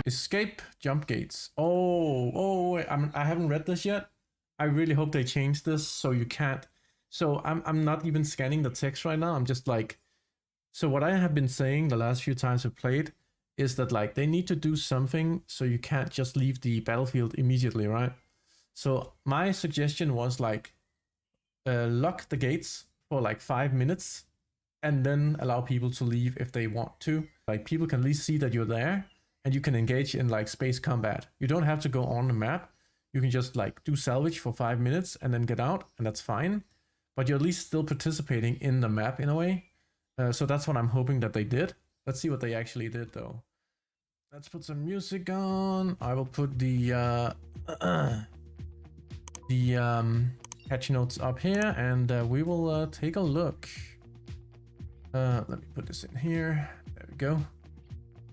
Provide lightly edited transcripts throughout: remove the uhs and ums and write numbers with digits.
Escape jump gates. Oh, I haven't read this yet. I really hope they change this so you can't. So I'm not even scanning the text right now. I'm just like, so what I have been saying the last few times I've played is that like they need to do something so you can't just leave the battlefield immediately, right? So my suggestion was like lock the gates for like 5 minutes and then allow people to leave if they want to. Like people can at least see that you're there and you can engage in like space combat. You don't have to go on the map. You can just like do salvage for 5 minutes and then get out, and that's fine. But you're at least still participating in the map in a way. So that's what I'm hoping that they did. Let's see what they actually did though. Let's put some music on. I will put the patch notes up here, and we will take a look. Let me put this in here. There we go.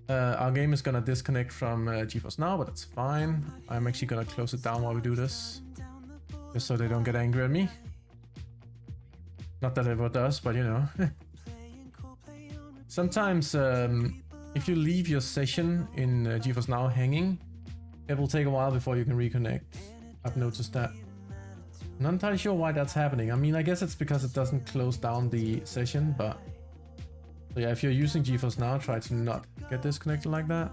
Our game is gonna disconnect from GeForce Now, but that's fine. I'm actually gonna close it down while we do this, just so they don't get angry at me. Not that it ever does, but you know. Sometimes if you leave your session in GeForce Now hanging, it will take a while before you can reconnect. I've noticed that. I'm not entirely sure why that's happening. I mean, I guess it's because it doesn't close down the session, but so yeah, if you're using GeForce Now, try to not get disconnected like that.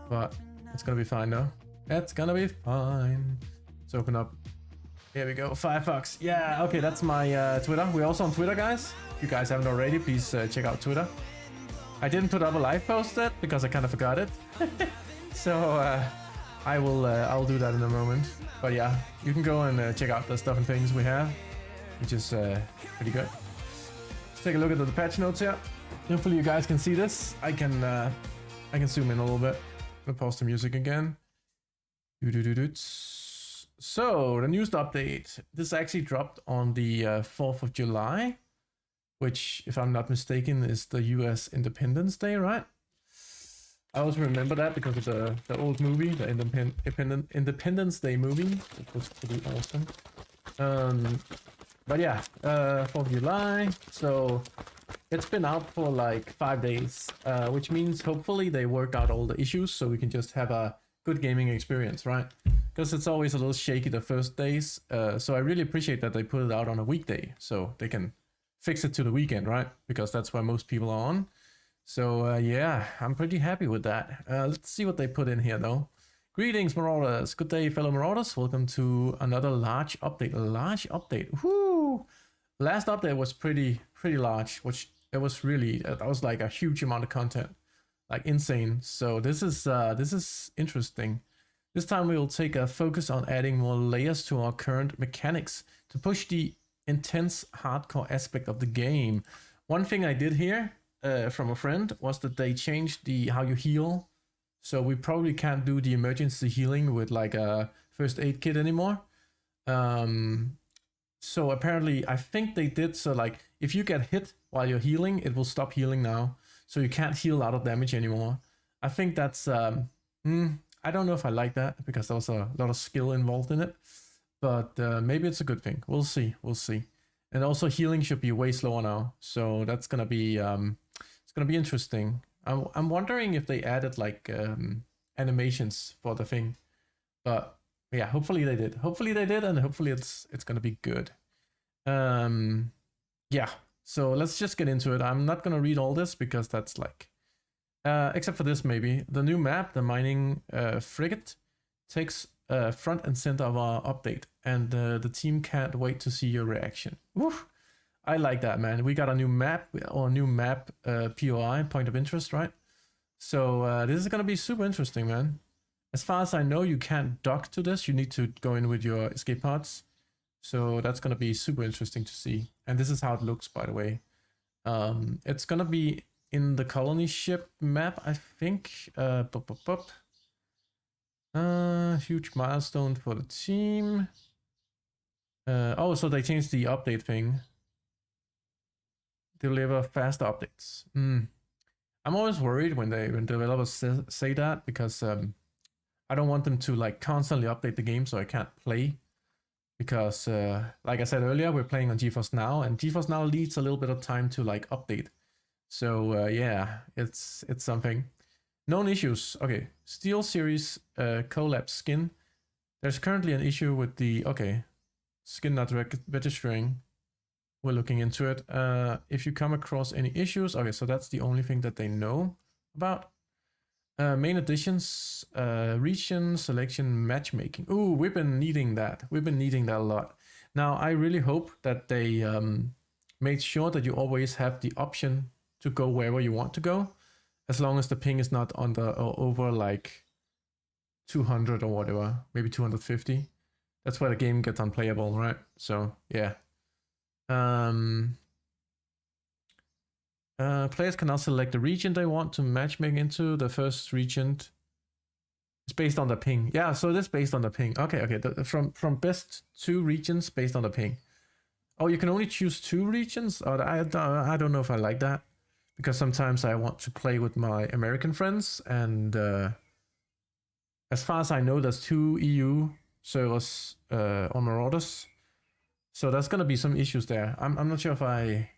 But it's gonna be fine though. It's gonna be fine. Let's open up. Here we go, Firefox. Yeah, okay, that's my Twitter. We're also on Twitter, guys. If you guys haven't already, please check out Twitter. I didn't put up a live post yet because I kind of forgot it. So I'll do that in a moment. But yeah, you can go and check out the stuff and things we have, which is pretty good. Let's take a look at the patch notes here. Hopefully you guys can see this. I can zoom in a little bit. I'll pause the music again. So the newest update. This actually dropped on the 4th of July, which, if I'm not mistaken, is the US Independence Day, right? I always remember that because of the old movie, the Independence Day movie. It was pretty awesome. But yeah, 4th of July. So it's been out for like 5 days, which means hopefully they worked out all the issues so we can just have a good gaming experience, right? Because it's always a little shaky the first days. So I really appreciate that they put it out on a weekday so they can fix it to the weekend, right? Because that's where most people are on. So yeah, I'm pretty happy with that. Let's see what they put in here though. Greetings, Marauders. Good day, fellow Marauders. Welcome to another large update. A large update. Woo! Last update was pretty large, which it was really, that was like a huge amount of content, like insane. So this is interesting. This time we will take a focus on adding more layers to our current mechanics to push the intense hardcore aspect of the game. One thing I did hear from a friend was that they changed how you heal. So we probably can't do the emergency healing with like a first aid kit anymore. So apparently I think they did, so like if you get hit while you're healing, it will stop healing now. So you can't heal out of damage anymore. I think that's, I don't know if I like that because there was a lot of skill involved in it. But maybe it's a good thing. We'll see. And also healing should be way slower now. So that's gonna be, it's gonna be interesting. I'm wondering if they added like animations for the thing, but yeah, hopefully they did. And hopefully it's gonna be good. Yeah. So let's just get into it. I'm not gonna read all this because that's like, except for this maybe. The new map, the mining frigate, takes front and center of our update, and the team can't wait to see your reaction. Woof. I like that, man. We got a new map, or new map, POI, point of interest, right? So this is gonna be super interesting, man. As far as I know, you can't dock to this. You need to go in with your escape pods. So that's gonna be super interesting to see. And this is how it looks, by the way. It's gonna be in the colony ship map, I think. Huge milestone for the team. Oh, so they changed the update thing. Deliver faster updates. I'm always worried when developers say that, because I don't want them to like constantly update the game so I can't play. Because like I said earlier, we're playing on GeForce Now, and GeForce Now needs a little bit of time to like update. So yeah, it's something. Known issues. Okay, Steel Series collapse skin. There's currently an issue with the skin not registering. We're looking into it. If you come across any issues, okay, so that's the only thing that they know about. Main additions, region selection, matchmaking. Ooh, we've been needing that. We've been needing that a lot. Now, I really hope that they made sure that you always have the option to go wherever you want to go, as long as the ping is not under or over like 200 or whatever, maybe 250. That's where the game gets unplayable, right? So yeah. Players can now select the region they want to matchmake into. The first region is based on the ping. Yeah, so this based on the ping. Okay. From best 2 regions based on the ping. Oh, you can only choose 2 regions? Oh, I don't know if I like that, because sometimes I want to play with my American friends, and as far as I know, there's 2 EU servers on Marauders, so there's gonna be some issues there. I'm not sure if I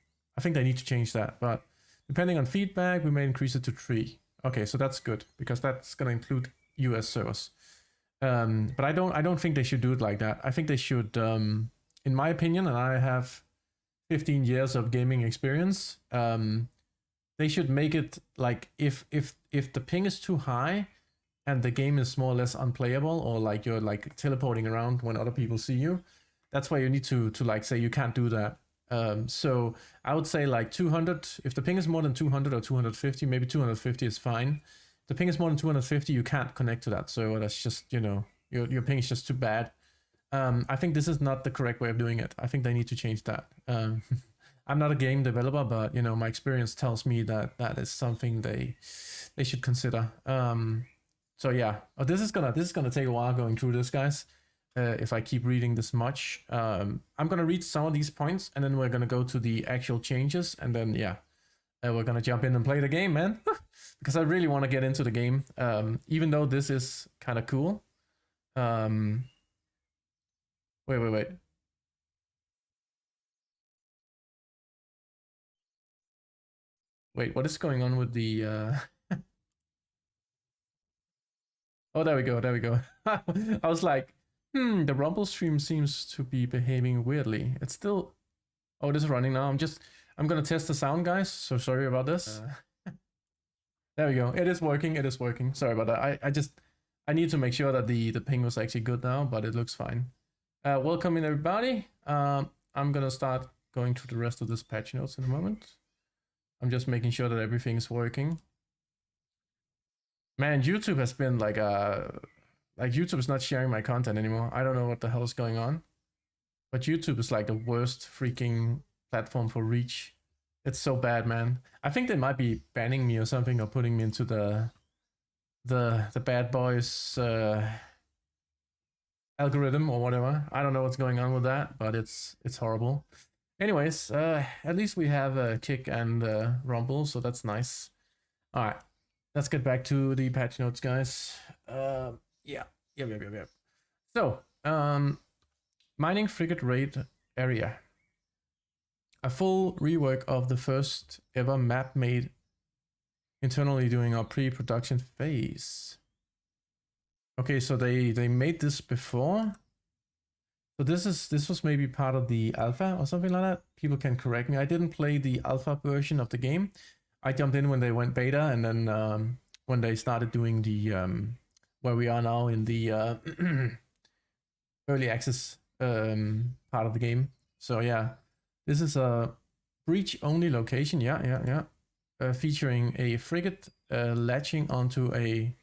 think they need to change that, but depending on feedback, we may increase it to 3. Okay, so that's good, because that's gonna include US servers. But I don't think they should do it like that. I think they should, in my opinion, and I have 15 years of gaming experience, they should make it like if the ping is too high and the game is more or less unplayable, or like you're like teleporting around when other people see you, that's why you need to like say you can't do that. So I would say like 200. If the ping is more than 200 or 250, maybe 250 is fine. If the ping is more than 250, you can't connect to that. So that's just, you know, your ping is just too bad. I think this is not the correct way of doing it. I think they need to change that. I'm not a game developer, but you know, my experience tells me that that is something they should consider. So yeah, this is gonna take a while going through this, guys. If I keep reading this much, I'm gonna read some of these points, and then we're gonna go to the actual changes, and then yeah, we're gonna jump in and play the game, man. Because I really want to get into the game, even though this is kind of cool. Wait. Wait, what is going on with the Oh, there we go. I was like, the Rumble stream seems to be behaving weirdly. It's still... Oh, this is running now. I'm gonna test the sound, guys, so sorry about this. There we go. It is working. Sorry about that. I need to make sure that the ping was actually good now, but it looks fine. Welcome in, everybody. I'm gonna start going through the rest of this patch notes in a moment. I'm just making sure that everything's working. Man, YouTube has been like YouTube is not sharing my content anymore. I don't know what the hell is going on, but YouTube is like the worst freaking platform for reach. It's so bad, man. I think they might be banning me or something, or putting me into the bad boys algorithm or whatever. I don't know what's going on with that, but it's horrible. Anyways, at least we have Kick and Rumble, so that's nice. All right, let's get back to the patch notes, guys. Yeah. So, mining frigate raid area. A full rework of the first ever map made internally during our pre-production phase. Okay, so they made this before. So this was maybe part of the alpha or something like that. People can correct me. I didn't play the alpha version of the game. I jumped in when they went beta, and then when they started doing the where we are now in the early access part of the game. So yeah, this is a breach only location. Yeah. Featuring a frigate latching onto a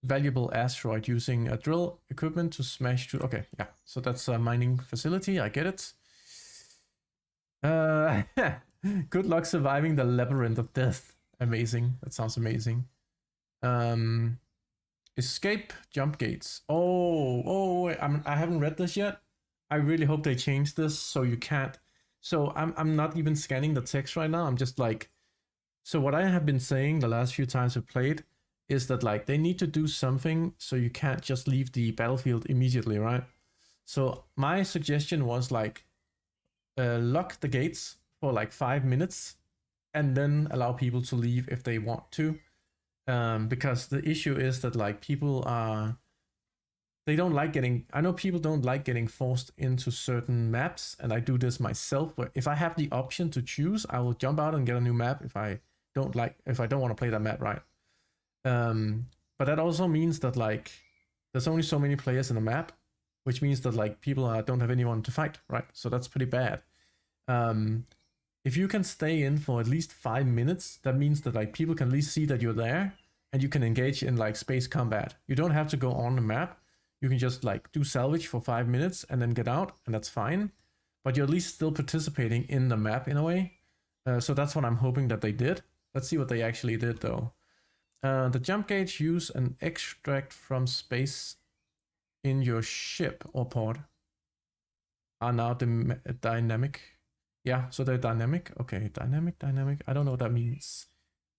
valuable asteroid using a drill equipment to smash through. Okay, yeah. So that's a mining facility. I get it. Good luck surviving the labyrinth of death. Amazing. That sounds amazing. Escape jump gates. Oh, I haven't read this yet. I really hope they change this so you can't. So I'm not even scanning the text right now. I'm just like, so what I have been saying the last few times I've played is that like they need to do something so you can't just leave the battlefield immediately, right? So my suggestion was like lock the gates for like 5 minutes and then allow people to leave if they want to. Because the issue is that like people are, they don't like getting, I know people don't like getting forced into certain maps, and I do this myself, where if I have the option to choose, I will jump out and get a new map if I don't want to play that map, right? But that also means that like there's only so many players in a map, which means that like people don't have anyone to fight, right? So that's pretty bad. If you can stay in for at least 5 minutes, that means that like people can at least see that you're there, and you can engage in like space combat. You don't have to go on the map. You can just like do salvage for 5 minutes and then get out, and that's fine. But you're at least still participating in the map in a way. So that's what I'm hoping that they did. Let's see what they actually did though. The jump gauge use an extract from space in your ship or pod are now dynamic. Yeah, so they're dynamic. Okay, dynamic. I don't know what that means.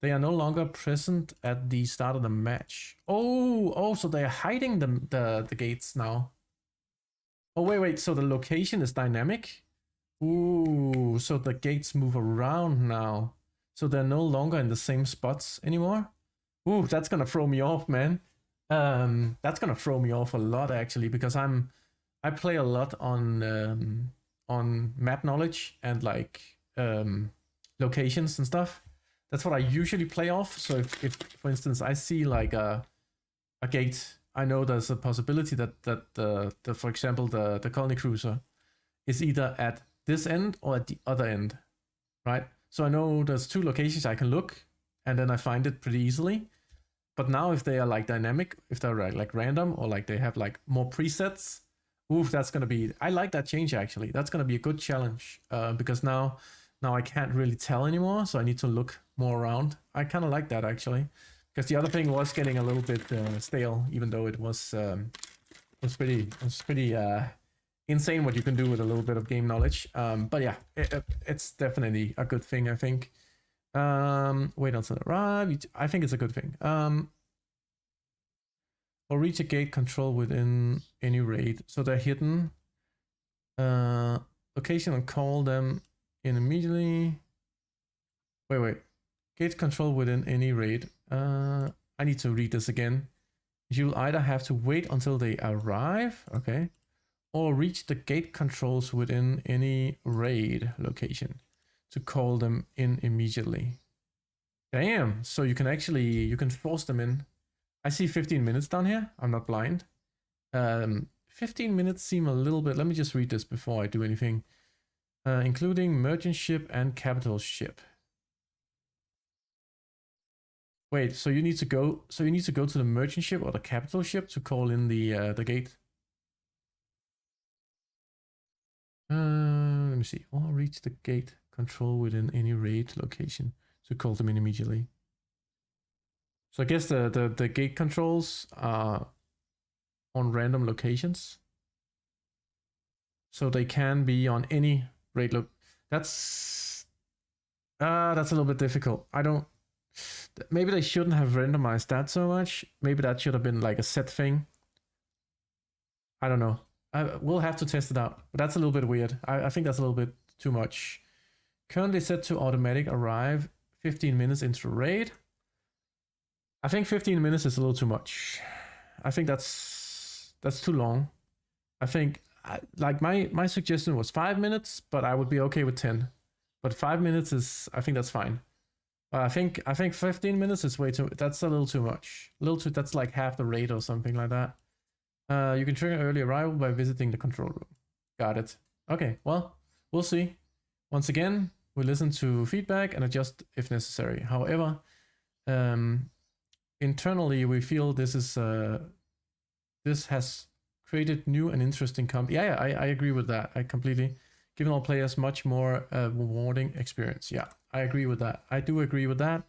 They are no longer present at the start of the match. Oh, so they're hiding the gates now. Oh, wait, so the location is dynamic? Ooh, so the gates move around now. So they're no longer in the same spots anymore? Ooh, that's gonna throw me off, man. That's gonna throw me off a lot actually, because I play a lot on map knowledge and like locations and stuff. That's what I usually play off. So if for instance I see like a gate, I know there's a possibility that the for example the colony cruiser is either at this end or at the other end, right? So I know there's 2 locations I can look, and then I find it pretty easily. But now if they are like dynamic, if they're like random, or like they have like more presets, oof, that's gonna be, I like that change actually. That's gonna be a good challenge, because now I can't really tell anymore, so I need to look more around. I kind of like that actually, because the other thing was getting a little bit stale, even though it was pretty insane what you can do with a little bit of game knowledge. But yeah, it's definitely a good thing, I think. Wait until it arrives. I think it's a good thing. Or reach a gate control within any raid. So they're hidden. Location and call them in immediately. Wait. Gate control within any raid. I need to read this again. You'll either have to wait until they arrive, okay, or reach the gate controls within any raid location to call them in immediately. Damn, so you can force them in. I see 15 minutes down here. I'm not blind. 15 minutes seem a little bit, let me just read this before I do anything. Including merchant ship and capital ship. Wait, so you need to go to the merchant ship or the capital ship to call in the gate? Let me see. Or reach the gate control within any raid location to call them in immediately. So I guess the gate controls are on random locations. So they can be on any raid That's a little bit difficult. Maybe they shouldn't have randomized that so much. Maybe that should have been like a set thing. I don't know. We'll have to test it out. But that's a little bit weird. I think that's a little bit too much. Currently set to automatic arrive 15 minutes into raid. I think 15 minutes is a little too much. I think that's too long. I think like my suggestion was 5 minutes, but I would be okay with 10. But 5 minutes is, I think that's fine. I think 15 minutes is way too, that's a little too much. That's like half the raid or something like that. You can trigger early arrival by visiting the control room. Got it. Okay, well, we'll see. Once again, we listen to feedback and adjust if necessary. However, internally we feel this has created new and interesting Yeah, I agree with that. I completely giving all players much more rewarding experience. Yeah, I agree with that. I do agree with that.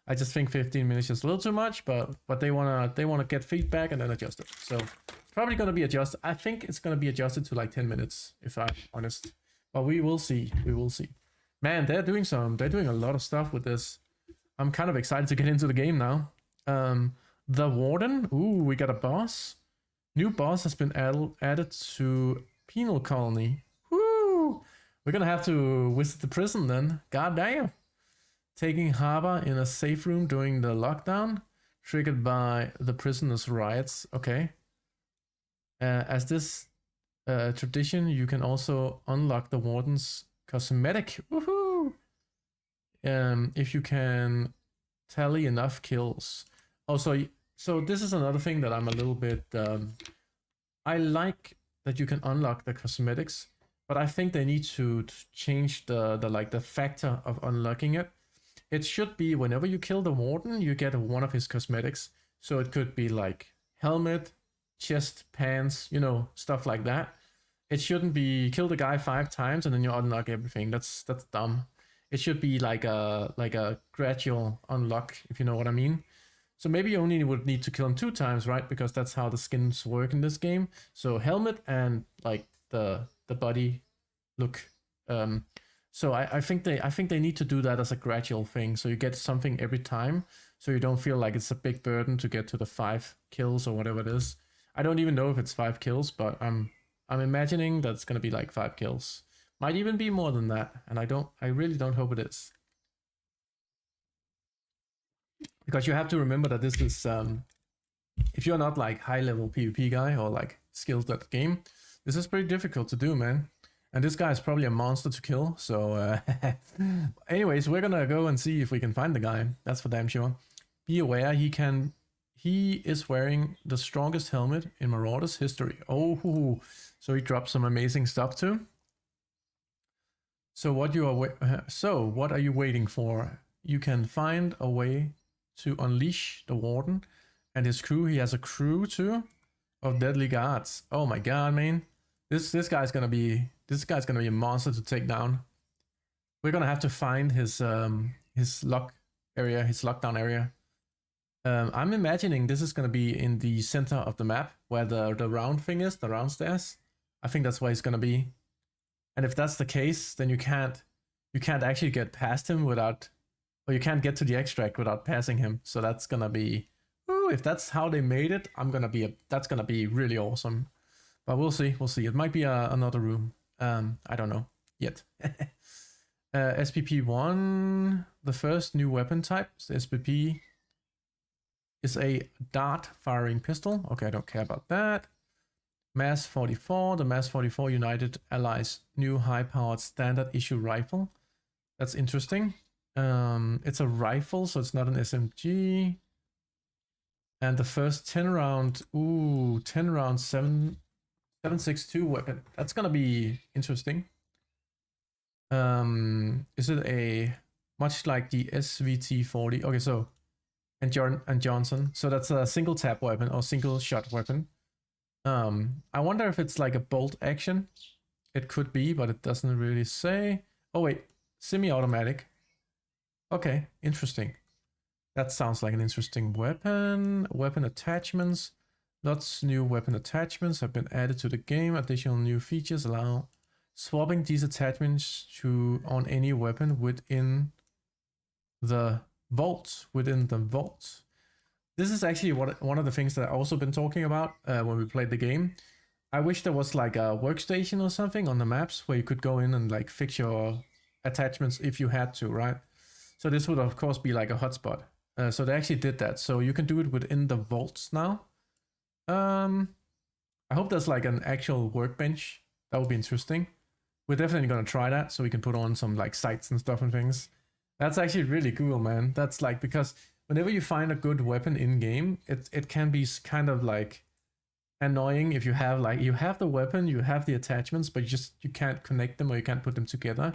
I just think 15 minutes is a little too much, but they wanna get feedback and then adjust it. So it's probably gonna be adjusted. I think it's gonna be adjusted to like 10 minutes, if I'm honest. But we will see. Man, they're doing a lot of stuff with this. I'm kind of excited to get into the game now. The Warden. Ooh, we got a boss. New boss has been added to Penal Colony. Woo! We're gonna have to visit the prison then. God damn. Taking harbor in a safe room during the lockdown. Triggered by the prisoner's riots. Okay. As this tradition, you can also unlock the warden's cosmetic. Woohoo! If you can tally enough kills. Also, so this is another thing that I'm a little bit. I like that you can unlock the cosmetics, but I think they need to change the factor of unlocking it. It should be whenever you kill the warden, you get one of his cosmetics. So it could be like helmet, chest, pants, you know, stuff like that. It shouldn't be kill the guy 5 times and then you unlock everything. That's dumb. It should be like a gradual unlock, if you know what I mean. So maybe you only would need to kill him 2 times, right? Because that's how the skins work in this game. So helmet and like the body look. So I think they need to do that as a gradual thing. So you get something every time, so you don't feel like it's a big burden to get to the 5 kills or whatever it is. I don't even know if it's 5 kills, but I'm imagining that it's gonna be like 5 kills. Might even be more than that, and I really don't hope it is. Because you have to remember that this is if you're not like high level PvP guy or like skilled at the game, this is pretty difficult to do, man. And this guy is probably a monster to kill. So anyways, we're gonna go and see if we can find the guy. That's for damn sure. Be aware he is wearing the strongest helmet in Marauders history. Oh, so he dropped some amazing stuff too. So what are you waiting for? You can find a way to unleash the warden and his crew. He has a crew too of deadly guards. Oh my god, man. This guy's gonna be a monster to take down. We're gonna have to find his lockdown area. I'm imagining this is gonna be in the center of the map where the round thing is, the round stairs. I think that's where he's gonna be. And if that's the case, then you can't actually get past him without, or you can't get to the extract without passing him. So that's gonna be, ooh, if that's how they made it, that's gonna be really awesome. But we'll see. It might be another room. I don't know yet. SPP1, the first new weapon type. So SPP is a dart firing pistol. Okay, I don't care about that. Mass 44, the Mass 44 United Allies new high-powered standard issue rifle. That's interesting. It's a rifle, so it's not an SMG. And the first 10 round 7.62 weapon. That's gonna be interesting. Is it a much like the SVT-40? Okay, so and Johnson. So that's a single tap weapon or single shot weapon. I wonder if it's like a bolt action. It could be, but it doesn't really say. Oh wait, semi-automatic. Okay, interesting. That sounds like an interesting weapon. Weapon attachments. Lots new weapon attachments have been added to the game. Additional new features allow swapping these attachments on any weapon within the vault. This is actually one of the things that I've also been talking about when we played the game. I wish there was like a workstation or something on the maps where you could go in and like fix your attachments if you had to, right? So this would of course be like a hotspot. So they actually did that. So you can do it within the vaults now. I hope there's like an actual workbench. That would be interesting. We're definitely gonna try that so we can put on some like sights and stuff and things. That's actually really cool, man. That's like, because whenever you find a good weapon in game, it can be kind of like annoying if you have the weapon, you have the attachments, but you can't connect them or you can't put them together.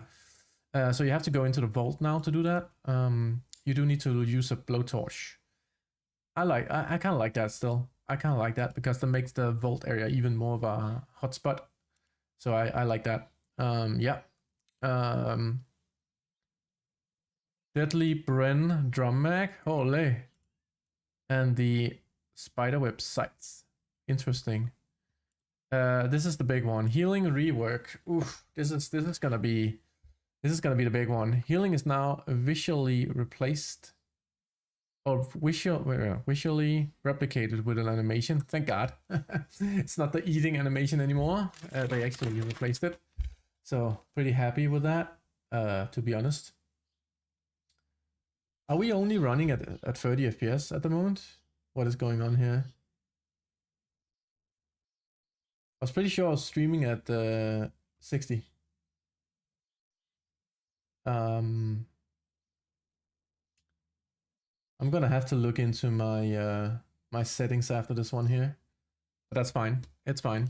So you have to go into the vault now to do that. You do need to use a blowtorch. I kind of like that still. I kind of like that because that makes the vault area even more of a hotspot. So I like that. Yeah. Deadly Bren drum mag. Holy. And the spiderweb sights. Interesting. This is the big one. Healing rework. Oof. This is gonna be the big one. Healing is now visually replaced or visually replicated with an animation. Thank God. It's not the eating animation anymore. They actually replaced it. So pretty happy with that, to be honest. Are we only running at 30 FPS at the moment? What is going on here? I was pretty sure I was streaming at 60. I'm gonna have to look into my my settings after this one here, but that's fine. It's fine.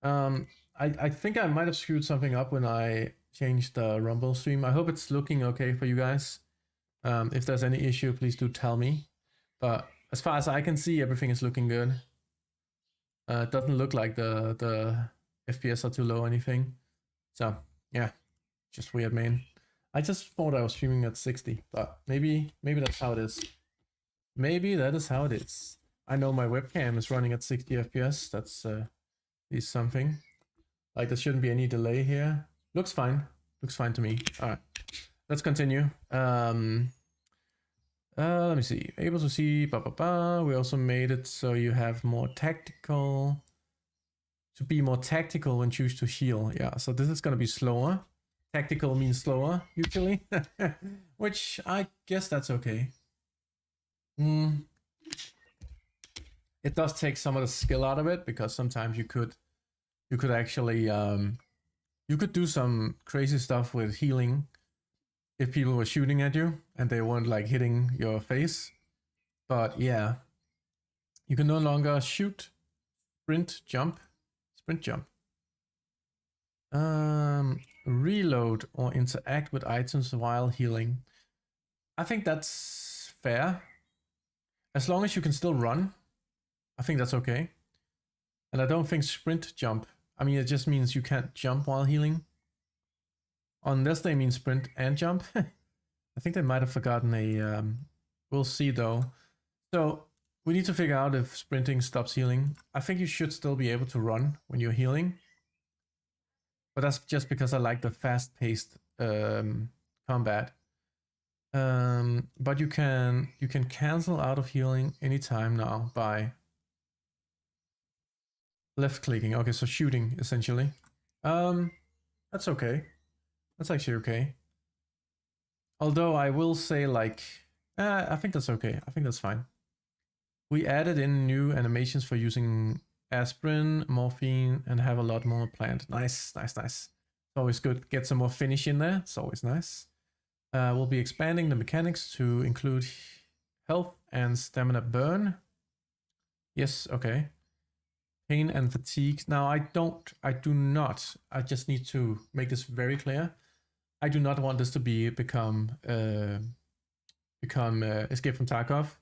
I think I might have screwed something up when I changed the Rumble stream. I hope it's looking okay for you guys. If there's any issue, please do tell me. But as far as I can see, everything is looking good. It doesn't look like the FPS are too low or anything. So yeah, just weird, man. I just thought I was streaming at 60, but maybe that's how it is. Maybe that is how it is. I know my webcam is running at 60 FPS. That's is something. Like there shouldn't be any delay here. Looks fine. Looks fine to me. All right, let's continue. Let me see. Able to see. We also made it so you have more tactical. To be more tactical when choose to heal. Yeah. So this is gonna be slower. Tactical means slower usually, which I guess that's okay. It does take some of the skill out of it because sometimes you could actually you could do some crazy stuff with healing if people were shooting at you and they weren't like hitting your face. But yeah, you can no longer shoot, sprint, jump. Reload or interact with items while healing. I think that's fair. As long as you can still run, I think that's okay. And I don't think sprint jump. I mean, it just means you can't jump while healing. Unless they mean sprint and jump. I think they might have forgotten a... we'll see though. So we need to figure out if sprinting stops healing. I think you should still be able to run when you're healing. But that's just because I like the fast-paced combat. But you can cancel out of healing anytime now by left clicking. Okay, so shooting essentially. That's okay. That's actually okay. Although I will say like, I think that's okay. I think that's fine. We added in new animations for using aspirin, morphine, and have a lot more planned. Nice. It's always good. Get some more finish in there. It's always nice. We'll be expanding the mechanics to include health and stamina burn. Yes, okay. Pain and fatigue. Now I do not. I just need to make this very clear. I do not want this to become Escape from Tarkov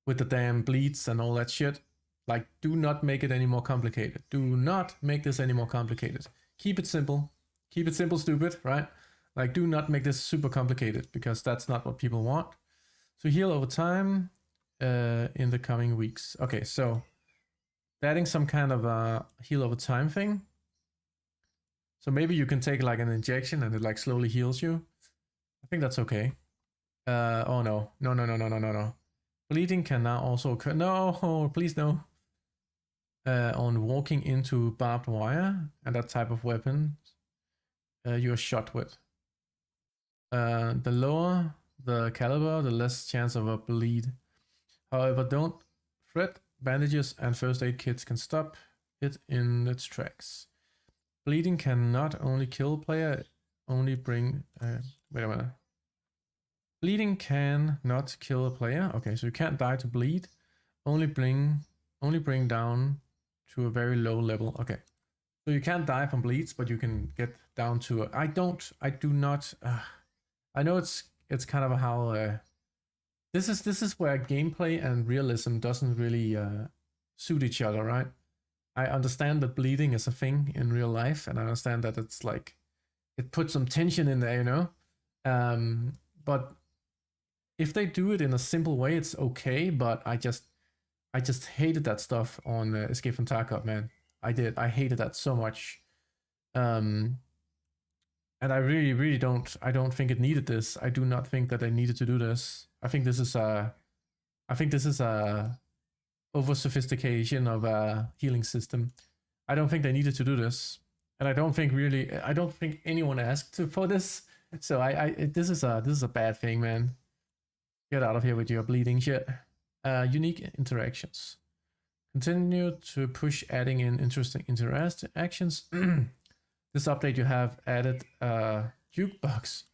with the damn bleeds and all that shit. Like, do not make it any more complicated. Do not make this any more complicated. Keep it simple. Keep it simple, stupid, right? Like, do not make this super complicated because that's not what people want. So heal over time in the coming weeks. Okay, so adding some kind of a heal over time thing. So maybe you can take like an injection and it like slowly heals you. I think that's okay. Oh no. No. Bleeding can now also occur. No, please no. On walking into barbed wire and that type of weapon you're shot with. The lower the caliber, the less chance of a bleed. However, don't fret. Bandages and first aid kits can stop it in its tracks. Bleeding can not only kill player, only bring... wait a minute. Bleeding can not kill a player. Okay, so you can't die to bleed. Only bring down to a very low level. Okay. So you can't die from bleeds, but you can get down to a... I do not... I know it's kind of how... This is where gameplay and realism doesn't really suit each other, right? I understand that bleeding is a thing in real life, and I understand that it's like it puts some tension in there, you know. But if they do it in a simple way, it's okay. But I just hated that stuff on Escape from Tarkov, man. I hated that so much. And I really don't. I don't think it needed this. I do not think that they needed to do this. I think this is a over sophistication of a healing system. I don't think they needed to do this, and I don't think anyone asked for this. So this is a bad thing, man. Get out of here with your bleeding shit. Unique interactions. Continue to push adding in interesting interactions. This update you have added jukebox,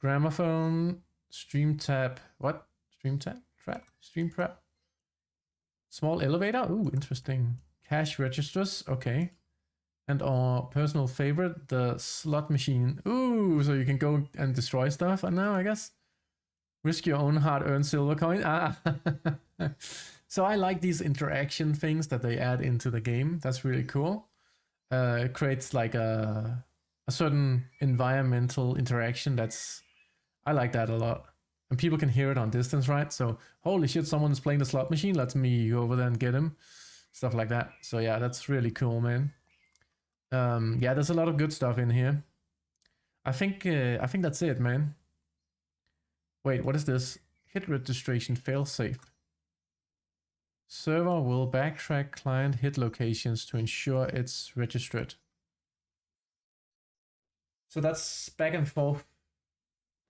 gramophone, stream tab. What? Stream tab? Trap? Stream prep? Small elevator? Ooh, interesting. Cash registers. Okay. And our personal favorite, the slot machine. Ooh, so you can go and destroy stuff. And now I guess risk your own hard-earned silver coin. Ah. So I like these interaction things that they add into the game. That's really cool. It creates like a certain environmental interaction. I like that a lot. And people can hear it on distance, right? So holy shit, someone's playing the slot machine. Let me go over there and get him. Stuff like that. So yeah, that's really cool, man. Yeah, there's a lot of good stuff in here. I think that's it, man. Wait, what is this? Hit registration failsafe. Server will backtrack client hit locations to ensure it's registered. So that's back and forth.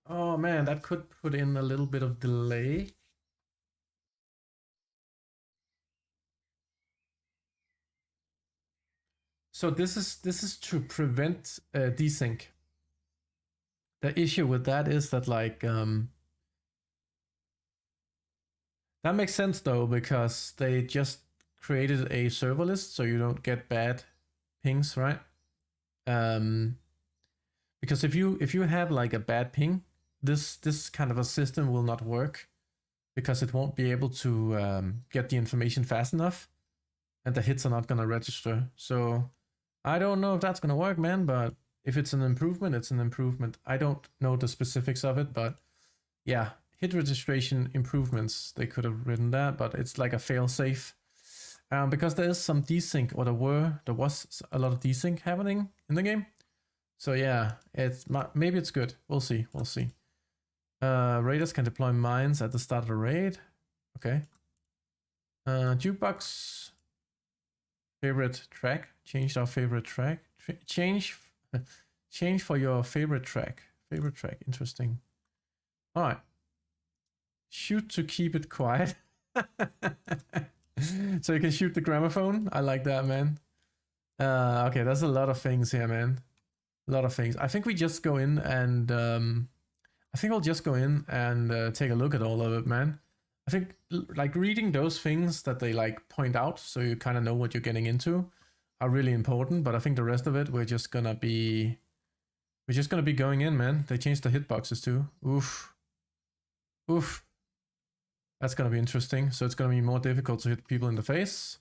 Oh man, that could put in a little bit of delay. So this is to prevent desync. The issue with that is that like that makes sense though, because they just created a server list so you don't get bad pings, right? Because if you have like a bad ping, this kind of a system will not work because it won't be able to get the information fast enough, and the hits are not gonna register. So I don't know if that's gonna work, man, but if it's an improvement, it's an improvement. I don't know the specifics of it, but yeah, hit registration improvements, they could have written that, but it's like a fail-safe. Because there is some desync, or there was a lot of desync happening in the game. So yeah, maybe it's good. We'll see. Raiders can deploy mines at the start of the raid. Okay. Jukebox. Favorite track. Changed our favorite track. Change for your favorite track. Favorite track. Interesting. All right. Shoot to keep it quiet. So you can shoot the gramophone. I like that, man. Okay, there's a lot of things here, man. A lot of things. I think we just go in and I think I'll just go in and take a look at all of it, man. I think like reading those things that they like point out, so you kind of know what you're getting into, are really important. But I think the rest of it, we're just gonna be going in, man. They changed the hitboxes too. Oof. That's gonna be interesting. So it's gonna be more difficult to hit people in the face.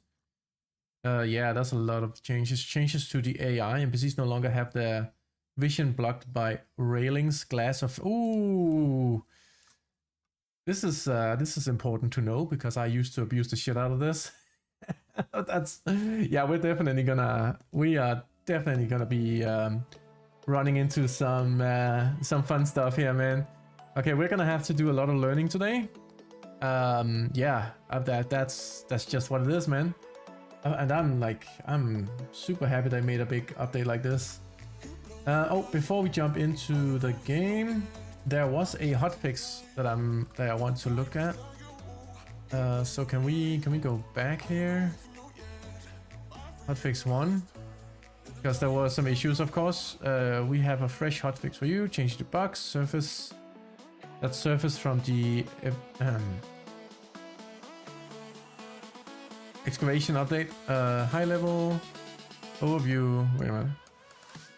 Yeah, that's a lot of changes. Changes to the AI. NPCs no longer have their vision blocked by railings, glass of. Ooh, this is important to know because I used to abuse the shit out of this. Yeah, we are definitely gonna be running into some fun stuff here, man. Okay, we're gonna have to do a lot of learning today. Yeah, that's just what it is, man. And I'm super happy they made a big update like this. Oh, before we jump into the game, there was a hotfix that I want to look at. So can we go back here? Hotfix 1, because there were some issues, of course. We have a fresh hotfix for you. Change the box surface. That surface from the Excavation update. High level overview. Wait a minute.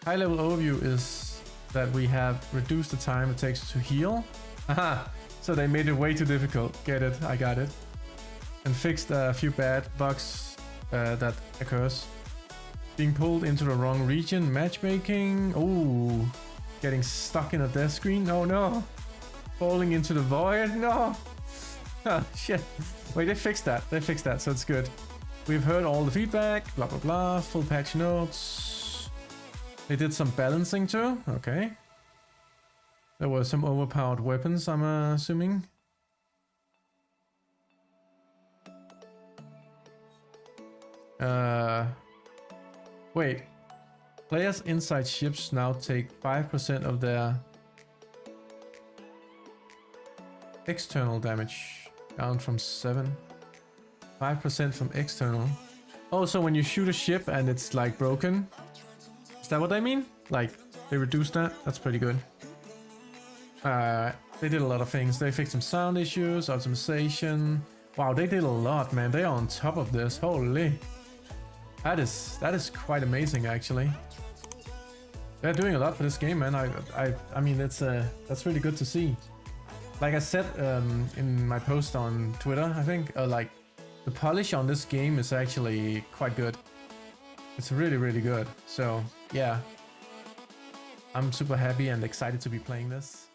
High level overview is that we have reduced the time it takes to heal. Aha! So they made it way too difficult. Get it? I got it. And fixed a few bad bugs that occurs. Being pulled into the wrong region. Matchmaking. Ooh. Getting stuck in a death screen. Oh no. Falling into the void. No. Oh shit. Wait, they fixed that. So it's good. We've heard all the feedback. Blah blah blah. Full patch notes. They did some balancing too. Okay. There were some overpowered weapons, I'm assuming. Wait. Players inside ships now take 5% of their External damage down from 7. 5% from external. Oh, so when you shoot a ship and it's like broken, is that what I mean? Like they reduced that? That's pretty good. They did a lot of things. They fixed some sound issues, optimization. Wow, they did a lot, man. They are on top of this. Holy. That is quite amazing, actually. They're doing a lot for this game, man. I mean, that's really good to see. Like I said in my post on Twitter, I think like the polish on this game is actually quite good. It's really, really good. So yeah, I'm super happy and excited to be playing this.